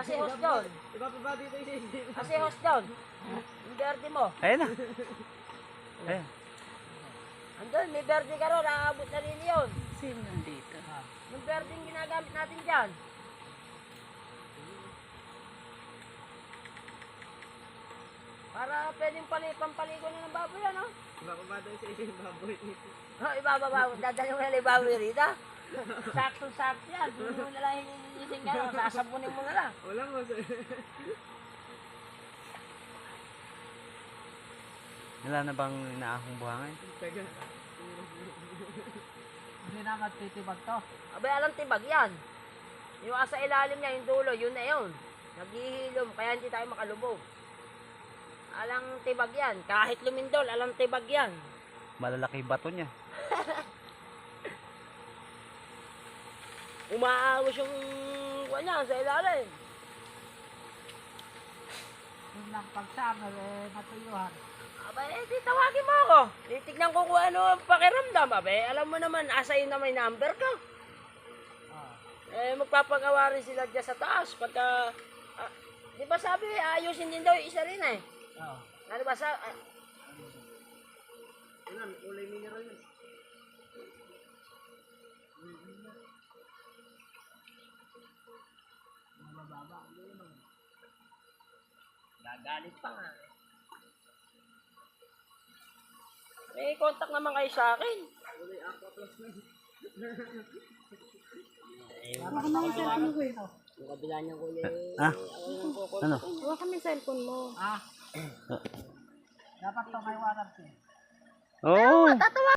Kasi host doon. Iba pa ba dito yung Kasi host doon. Yung verde mo. Ayun na. Ayun. Andun, may verde ka ron. Aabot na rin yun. Sino nandito? Yung verde yung ginagamit natin dyan. Para pwedeng pampaligo na ng baboy yan, no? Iba pa ba daw sa yung baboy dito? Oh, ibababa, dadalhin mo na yung baboy rito. Sakto-sakto yan. Hindi mo na lang hinihiling ka, no? Sasabunin mo na lang. Wala mo. Wala na bang inaahong buhangin? Taga. Hindi na magtitibag to. Abay, alam tibag yan. Yung asa ilalim niya, yung dulo, yun na yun. Naghihilom, kaya hindi tayo makalubog. Alang tibag yan. Kahit lumindol, alam tibag yan. Malalaki bato niya. Umaawos yung kanya sa ilalim. Yung nagpagsama, matuyuhan. Abay, di tawagin mo ako. Titignan ko kung ano ang pakiramdam. Abay, alam mo naman, asa yun na may number ka. Magpapagawa rin sila dyan sa taas. Pagka, di ba sabi, ayusin din daw yung isa rin eh. Ano ba sa... Ano, ulay mineral yun. Gagalit pa nga. May contact naman kayo sa akin. Ulay aqua plus na. Baka may cellphone mo eh. Yung kabila niyang kuya Ah? Ano? Huwag kami cellphone mo. Ah. Dapat to may warranty. Oo. Tatawa